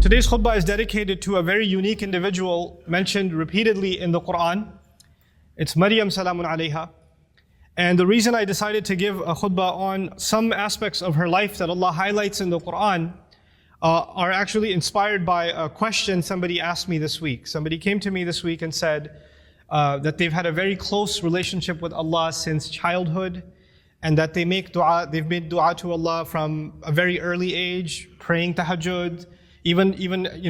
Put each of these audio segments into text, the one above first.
Today's khutbah is dedicated to a very unique individual mentioned repeatedly in the Quran. It's Maryam salamun alayha. And the reason I decided to give a khutbah on some aspects of her life that Allah highlights in the Quran are actually inspired by a question somebody asked me this week. Somebody came to me this week and said that they've had a very close relationship with Allah since childhood, and that they've made dua to Allah from a very early age, praying tahajjud, even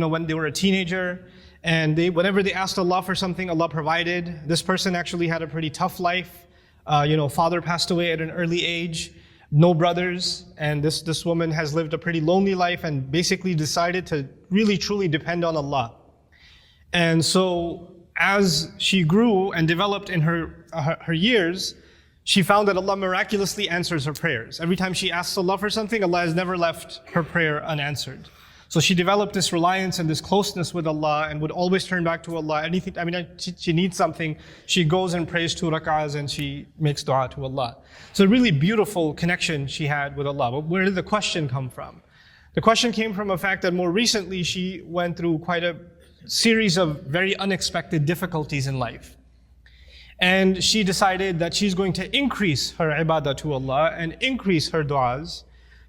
when they were a teenager, and whenever they asked Allah for something, Allah provided. This person actually had a pretty tough life. Father passed away at an early age, no brothers, and this woman has lived a pretty lonely life and basically decided to really truly depend on Allah. And so as she grew and developed in her years, she found that Allah miraculously answers her prayers. Every time she asks Allah for something, Allah has never left her prayer unanswered. So she developed this reliance and this closeness with Allah and would always turn back to Allah. She needs something, she goes and prays 2 rak'ahs and she makes dua to Allah. So a really beautiful connection she had with Allah. But where did the question come from? The question came from a fact that more recently she went through quite a series of very unexpected difficulties in life. And she decided that she's going to increase her ibadah to Allah and increase her du'as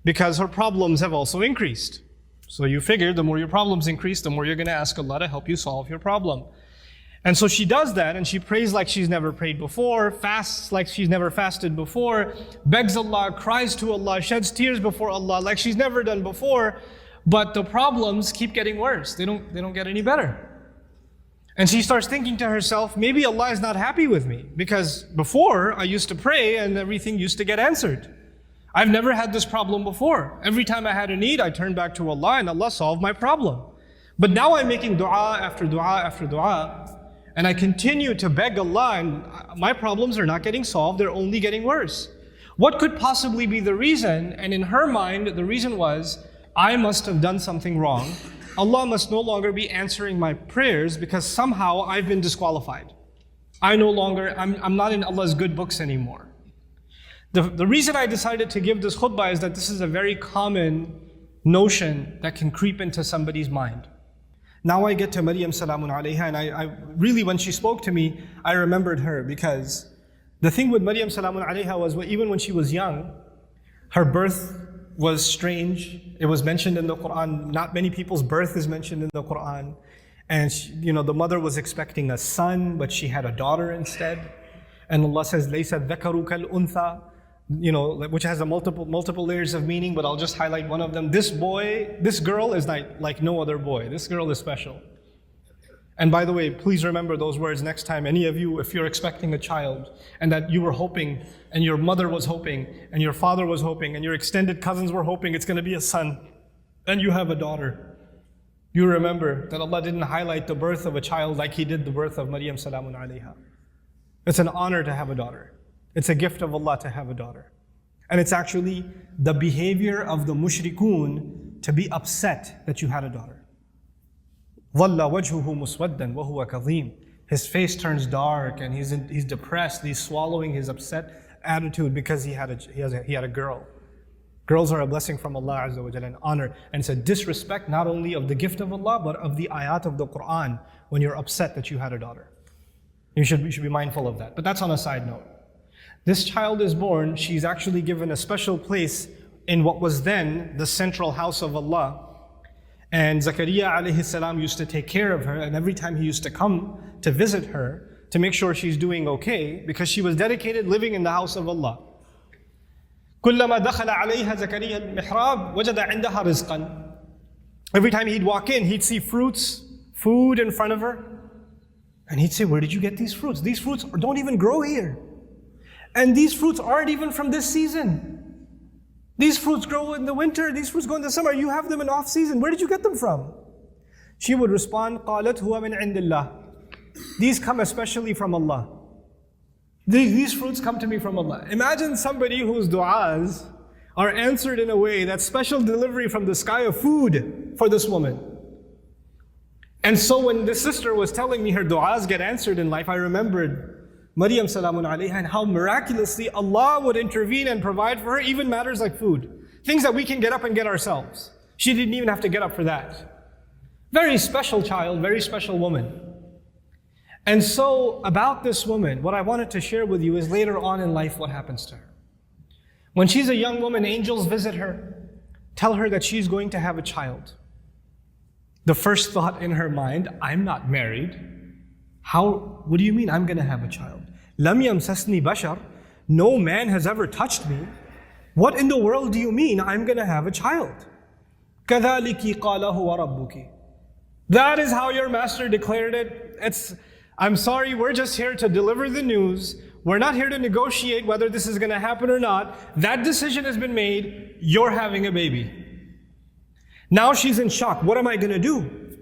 because her problems have also increased. So you figure the more your problems increase, the more you're going to ask Allah to help you solve your problem. And so she does that, and she prays like she's never prayed before, fasts like she's never fasted before, begs Allah, cries to Allah, sheds tears before Allah like she's never done before. But the problems keep getting worse. They don't get any better. And she starts thinking to herself, maybe Allah is not happy with me because before I used to pray and everything used to get answered. I've never had this problem before. Every time I had a need, I turned back to Allah and Allah solved my problem. But now I'm making dua after dua after dua, and I continue to beg Allah and my problems are not getting solved, they're only getting worse. What could possibly be the reason? And in her mind, the reason was, I must have done something wrong. Allah must no longer be answering my prayers because somehow I've been disqualified. I'm not in Allah's good books anymore. The reason I decided to give this khutbah is that this is a very common notion that can creep into somebody's mind. Now I get to Maryam salamun alayha, and I really, when she spoke to me, I remembered her because the thing with Maryam salamun alayha was even when she was young, her birth was strange. It was mentioned in the Quran. Not many people's birth is mentioned in the Quran. And the mother was expecting a son, but she had a daughter instead. And Allah says, "Laysa dhakaru kal untha," which has a multiple layers of meaning, but I'll just highlight one of them. This girl is like no other boy. This girl is special. And by the way, please remember those words next time, any of you, if you're expecting a child and that you were hoping, and your mother was hoping, and your father was hoping, and your extended cousins were hoping it's going to be a son, and you have a daughter. You remember that Allah didn't highlight the birth of a child like He did the birth of Maryam salamun alayha. It's an honor to have a daughter. It's a gift of Allah to have a daughter. And it's actually the behavior of the mushrikun to be upset that you had a daughter. ظَلَّ وَجْهُهُ مُسْوَدًّا وَهُوَ كَظِيمٌ. His face turns dark and he's depressed. He's swallowing his upset attitude because he had a girl. Girls are a blessing from Allah Azza wa Jalla, an honor. And it's a disrespect not only of the gift of Allah, but of the ayat of the Quran when you're upset that you had a daughter. You should be mindful of that. But that's on a side note. This child is born, she's actually given a special place in what was then the central house of Allah. And Zakaria alayhi salam used to take care of her, and every time he used to come to visit her to make sure she's doing okay, because she was dedicated living in the house of Allah. كُلَّمَا دَخَلَ عَلَيْهَا زَكَرِيَّا الْمِحْرَابِ وَجَدَ عِنْدَهَا رِزْقًا. Every time he'd walk in, he'd see food in front of her, and he'd say, "Where did you get these fruits? These fruits don't even grow here. And these fruits aren't even from this season. These fruits grow in the winter, these fruits grow in the summer. You have them in off season. Where did you get them from?" She would respond, قَالَتْ هُوَ مِنْ عِنْدِ اللَّهِ. These come especially from Allah. These fruits come to me from Allah. Imagine somebody whose du'as are answered in a way that's special delivery from the sky of food for this woman. And so when this sister was telling me her du'as get answered in life, I remembered Maryam salamun alayha and how miraculously Allah would intervene and provide for her even matters like food. Things that we can get up and get ourselves. She didn't even have to get up for that. Very special child, very special woman. And so about this woman, what I wanted to share with you is later on in life what happens to her. When she's a young woman, angels visit her, tell her that she's going to have a child. The first thought in her mind, I'm not married. What do you mean I'm going to have a child? Lam yamsasni bashar, no man has ever touched me. What in the world do you mean I'm going to have a child? كَذَلِكِ قَالَ هُوَ رَبُّكِ. That is how your master declared it. I'm sorry, we're just here to deliver the news. We're not here to negotiate whether this is going to happen or not. That decision has been made. You're having a baby. Now she's in shock. What am I going to do?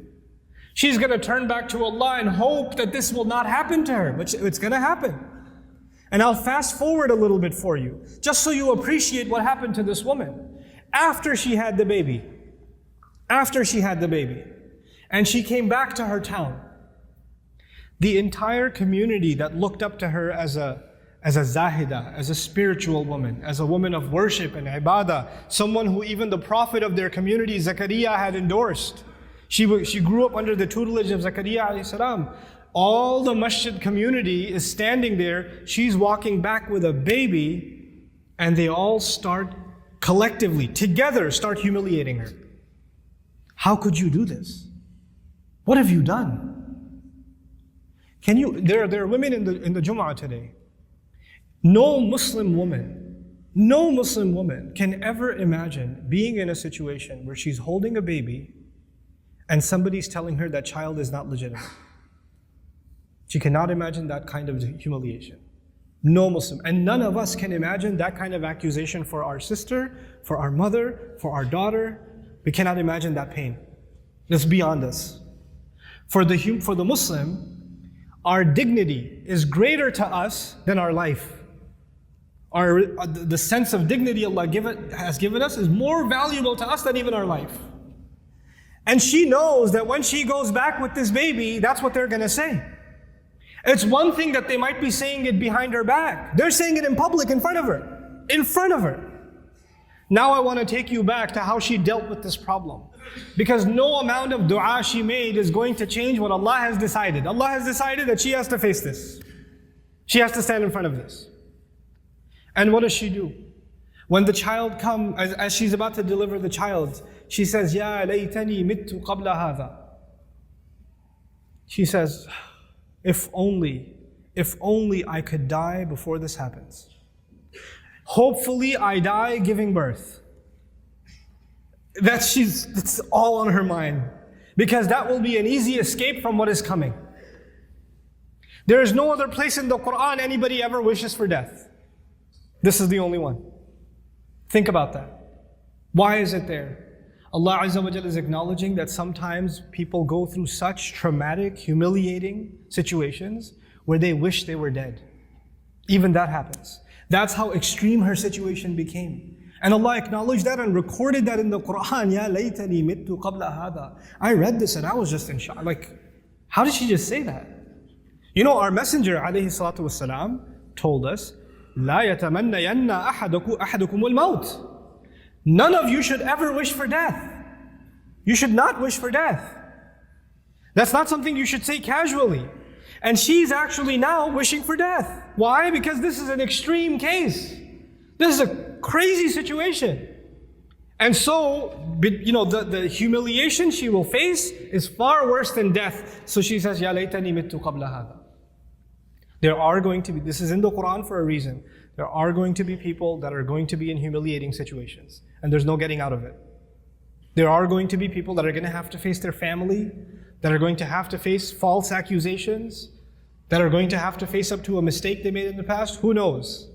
She's going to turn back to Allah and hope that this will not happen to her. But it's going to happen. And I'll fast forward a little bit for you, just so you appreciate what happened to this woman. After she had the baby, and she came back to her town, the entire community that looked up to her as a zahida, as a spiritual woman, as a woman of worship and ibadah, someone who even the prophet of their community, Zakaria, had endorsed. She grew up under the tutelage of Zakaria alayhi salam. All the masjid community is standing there. She's walking back with a baby, and they all start collectively, together, start humiliating her. How could you do this? What have you done? There are women in the Jum'ah today. No Muslim woman can ever imagine being in a situation where she's holding a baby and somebody's telling her that child is not legitimate. She cannot imagine that kind of humiliation. No Muslim. And none of us can imagine that kind of accusation for our sister, for our mother, for our daughter. We cannot imagine that pain. It's beyond us. For the Muslim, our dignity is greater to us than our life. The sense of dignity Allah has given us is more valuable to us than even our life. And she knows that when she goes back with this baby, that's what they're going to say. It's one thing that they might be saying it behind her back. They're saying it in public in front of her. In front of her. Now I want to take you back to how she dealt with this problem. Because no amount of dua she made is going to change what Allah has decided. Allah has decided that she has to face this. She has to stand in front of this. And what does she do? When the child comes, as she's about to deliver the child, she says, Ya laytani mittu qabla hadha. She says, if only I could die before this happens. Hopefully I die giving birth. It's all on her mind. Because that will be an easy escape from what is coming. There is no other place in the Quran anybody ever wishes for death. This is the only one. Think about that. Why is it there? Allah Azza wa Jalla is acknowledging that sometimes people go through such traumatic, humiliating situations where they wish they were dead. Even that happens. That's how extreme her situation became. And Allah acknowledged that and recorded that in the Quran. Ya laytani mittu qabla hadha. I read this and I was just in shock. How did she just say that? You know, our Messenger alayhi salatu wasalam told us, La yatamannayanna ahadukum al-maut. None of you should ever wish for death. You should not wish for death. That's not something you should say casually. And she's actually now wishing for death. Why? Because this is an extreme case. This is a crazy situation. And so, the humiliation she will face is far worse than death. So she says, Ya laytani mittu qabla hadha. There are going to be, this is in the Quran for a reason, there are going to be people that are going to be in humiliating situations. And there's no getting out of it. There are going to be people that are going to have to face their family, that are going to have to face false accusations, that are going to have to face up to a mistake they made in the past. Who knows?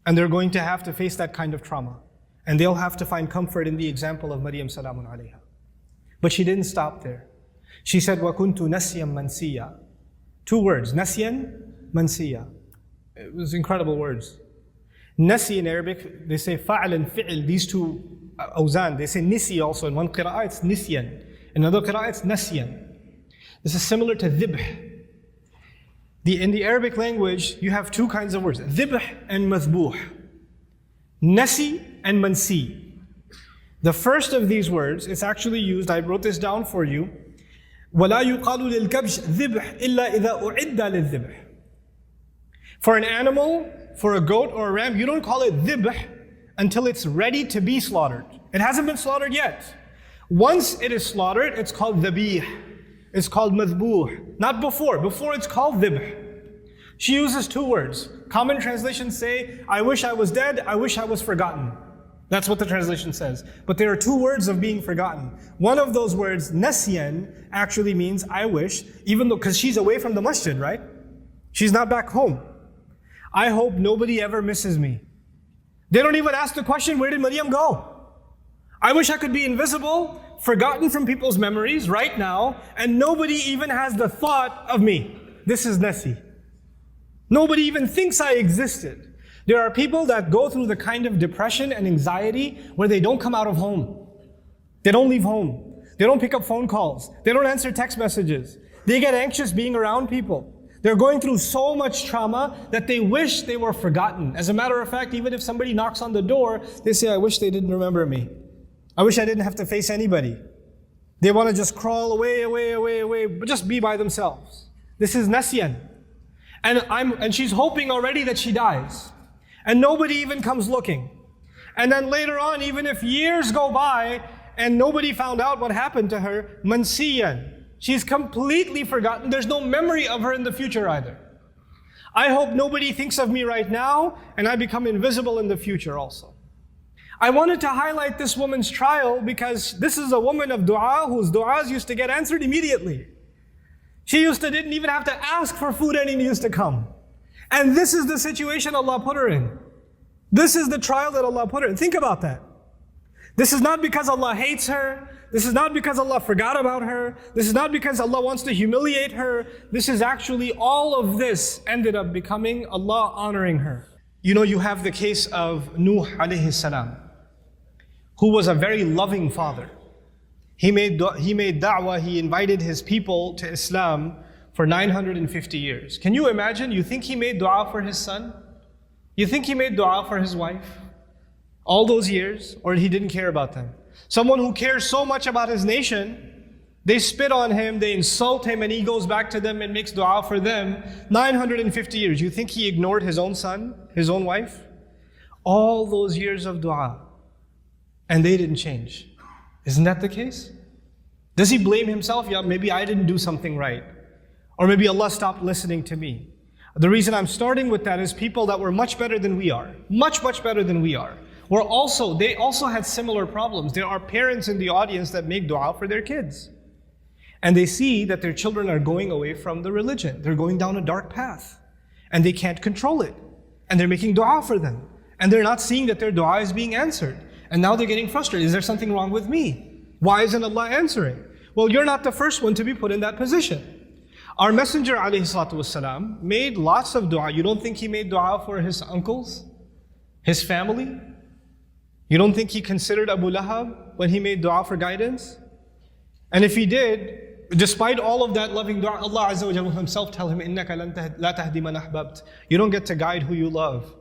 And they're going to have to face that kind of trauma. And they'll have to find comfort in the example of Maryam salamun alayha. But she didn't stop there. She said, وَكُنْتُ نَسْيًا مَنْسِيًّا. 2 words, نَسْيًا مَنْسِيًّا. It was incredible words. Nasi in Arabic, they say fa'al and fi'il, these 2 awzan. They say nisi also. In one qira'ah it's nisyan. In another qira'ah it's nasyan. This is similar to dhibh. In the Arabic language, you have 2 kinds of words, dhibh and mathbuh. Nasi and mansi. The first of these words is actually used, I wrote this down for you, وَلَا يُقَالُ لِلْكَبْشِ ذِبْحْ إِلَّا إِذَا أُعِدَّ لِلذِّبْحِ. For an animal, for a goat or a ram, you don't call it dhibh until it's ready to be slaughtered. It hasn't been slaughtered yet. Once it is slaughtered, it's called dhabih. It's called madhbuh. Not before. Before it's called dhibh. She uses two words. Common translations say, I wish I was dead, I wish I was forgotten. That's what the translation says. But there are two words of being forgotten. One of those words, nasyan, actually means I wish, even though, because she's away from the masjid, right? She's not back home. I hope nobody ever misses me. They don't even ask the question, where did Maryam go? I wish I could be invisible, forgotten from people's memories right now, and nobody even has the thought of me. This is nasi. Nobody even thinks I existed. There are people that go through the kind of depression and anxiety where they don't come out of home. They don't leave home. They don't pick up phone calls. They don't answer text messages. They get anxious being around people. They're going through so much trauma that they wish they were forgotten. As a matter of fact, even if somebody knocks on the door, they say, I wish they didn't remember me. I wish I didn't have to face anybody. They want to just crawl away, but just be by themselves. This is nasyan. And she's hoping already that she dies. And nobody even comes looking. And then later on, even if years go by and nobody found out what happened to her, mansiyan. She's completely forgotten. There's no memory of her in the future either. I hope nobody thinks of me right now and I become invisible in the future also. I wanted to highlight this woman's trial because this is a woman of dua whose duas used to get answered immediately. She didn't even have to ask for food and it used to come. And this is the situation Allah put her in. This is the trial that Allah put her in. Think about that. This is not because Allah hates her. This is not because Allah forgot about her. This is not because Allah wants to humiliate her. This is actually all of this ended up becoming Allah honoring her. You know, you have the case of Nuh alayhi salam, who was a very loving father. He made da'wah, he invited his people to Islam for 950 years. Can you imagine? You think he made dua for his son? You think he made dua for his wife? All those years, or he didn't care about them? Someone who cares so much about his nation, they spit on him, they insult him, and he goes back to them and makes dua for them. 950 years. You think he ignored his own son, his own wife? All those years of dua, and they didn't change. Isn't that the case? Does he blame himself? Yeah, maybe I didn't do something right. Or maybe Allah stopped listening to me. The reason I'm starting with that is people that were much better than we are. Much better than we are. They also had similar problems. There are parents in the audience that make dua for their kids. And they see that their children are going away from the religion. They're going down a dark path. And they can't control it. And they're making dua for them. And they're not seeing that their dua is being answered. And now they're getting frustrated. Is there something wrong with me? Why isn't Allah answering? Well, you're not the first one to be put in that position. Our Messenger ﷺ made lots of dua. You don't think he made dua for his uncles? His family? You don't think he considered Abu Lahab when he made dua for guidance? And if he did, despite all of that loving dua, Allah Azza wa Jalla himself tell him, إِنَّكَ لَا تَهْدِي مَنْ أَحْبَبْتَ. You don't get to guide who you love.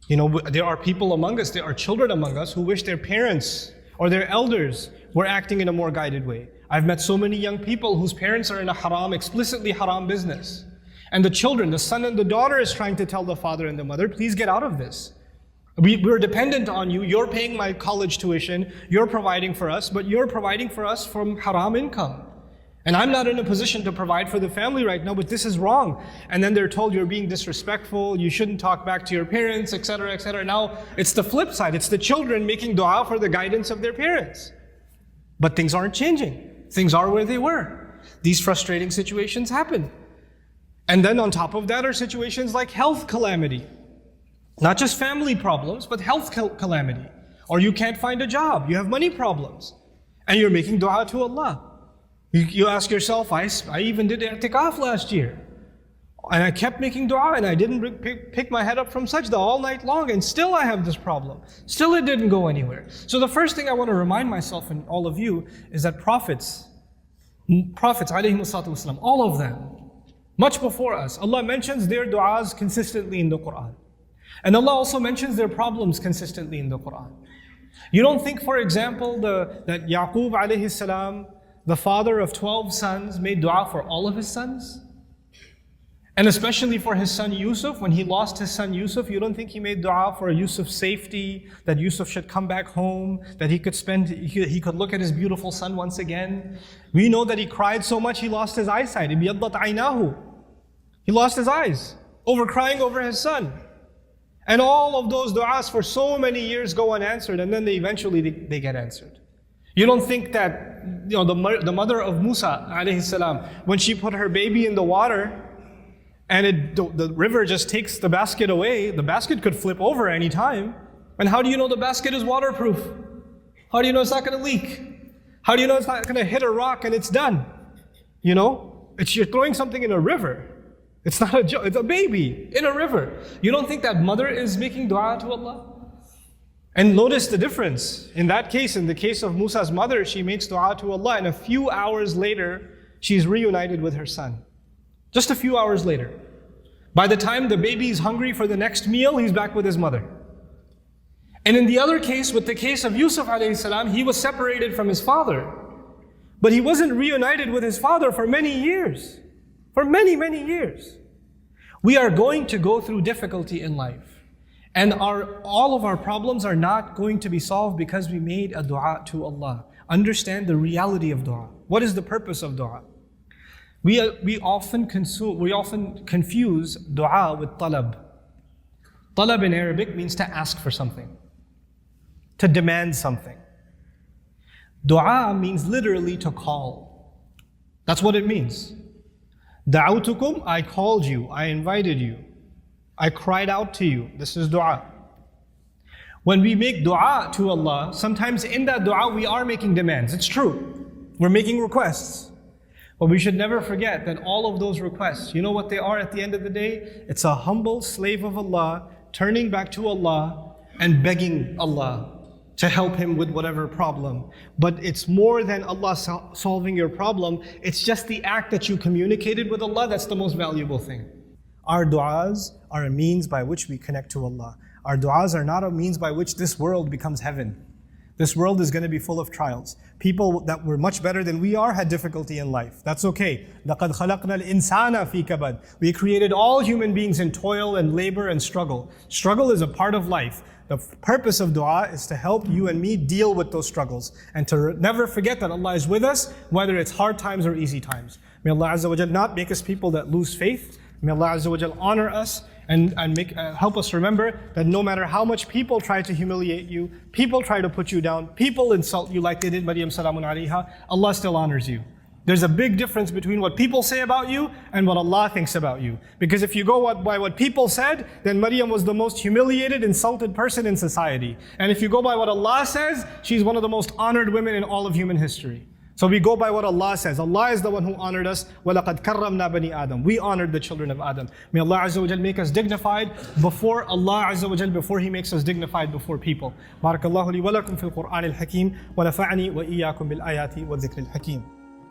You know, there are people among us, there are children among us who wish their parents or their elders were acting in a more guided way. I've met so many young people whose parents are in a haram, explicitly haram business. And the children, the son and the daughter is trying to tell the father and the mother, please get out of this. We're dependent on you. You're paying my college tuition. You're providing for us, but you're providing for us from haram income. And I'm not in a position to provide for the family right now, but this is wrong. And then they're told you're being disrespectful, you shouldn't talk back to your parents, etc., etc. Now, it's the flip side. It's the children making dua for the guidance of their parents. But things aren't changing. Things are where they were. These frustrating situations happen. And then on top of that are situations like health calamity. Not just family problems, but health calamity. Or you can't find a job, you have money problems. And you're making dua to Allah. You ask yourself, I even did i'tikaf last year. And I kept making dua and I didn't pick my head up from sajda all night long, and still I have this problem. Still it didn't go anywhere. So the first thing I want to remind myself and all of you is that prophets ﷺ, all of them, much before us, Allah mentions their du'as consistently in the Quran. And Allah also mentions their problems consistently in the Quran. You don't think, for example, that Yaqub alayhi salam, the father of 12 sons, made dua for all of his sons? And especially for his son Yusuf, when he lost his son Yusuf, you don't think he made dua for Yusuf's safety, that Yusuf should come back home, that he could look at his beautiful son once again? We know that he cried so much he lost his eyesight. Ibiyaddat aynahu. He lost his eyes over crying over his son. And all of those du'as for so many years go unanswered, and then eventually they get answered. You don't think that the mother of Musa alayhi salam, when she put her baby in the water, and the river just takes the basket away, the basket could flip over any time. And how do you know the basket is waterproof? How do you know it's not going to leak? How do you know it's not going to hit a rock and it's done? You're throwing something in a river. It's not a joke, it's a baby in a river. You don't think that mother is making dua to Allah? And notice the difference. In that case, in the case of Musa's mother, she makes dua to Allah, and a few hours later, she's reunited with her son. Just a few hours later. By the time the baby is hungry for the next meal, he's back with his mother. And in the other case, with the case of Yusuf alayhi salam, he was separated from his father. But he wasn't reunited with his father for many years. For many, many years. We are going to go through difficulty in life. And all of our problems are not going to be solved because we made a dua to Allah. Understand the reality of dua. What is the purpose of dua? We often confuse dua with talab. Talab in Arabic means to ask for something, to demand something. Dua means literally to call. That's what it means. Da'awtukum, I called you, I invited you, I cried out to you. This is dua. When we make dua to Allah, sometimes in that dua we are making demands. It's true. We're making requests. But we should never forget that all of those requests, you know what they are at the end of the day? It's a humble slave of Allah turning back to Allah and begging Allah to help him with whatever problem. But it's more than Allah solving your problem. It's just the act that you communicated with Allah that's the most valuable thing. Our du'as are a means by which we connect to Allah. Our du'as are not a means by which this world becomes heaven. This world is going to be full of trials. People that were much better than we are had difficulty in life. That's okay. لَقَدْ خَلَقْنَا الْإِنسَانَ فِي كَبَدٍ. We created all human beings in toil and labor and struggle. Struggle is a part of life. The purpose of dua is to help you and me deal with those struggles and to never forget that Allah is with us, whether it's hard times or easy times. May Allah Azza wa Jal not make us people that lose faith. May Allah Azza wa Jal honor us and help us remember that no matter how much people try to humiliate you, people try to put you down, people insult you like they did Maryam salamun alayha, Allah still honors you. There's a big difference between what people say about you and what Allah thinks about you. Because if you go by what people said, then Maryam was the most humiliated, insulted person in society. And if you go by what Allah says, she's one of the most honored women in all of human history. So we go by what Allah says. Allah is the one who honored us. وَلَقَدْ كَرَّمْنَا بَنِي آدَمَ. We honored the children of Adam. May Allah Azza wa Jal make us dignified before Allah Azza wa Jal, before He makes us dignified before people. بارك الله لي ولكم في القرآن الحكيم ونفعني وإياكم بالآيات والذكر الحكيم.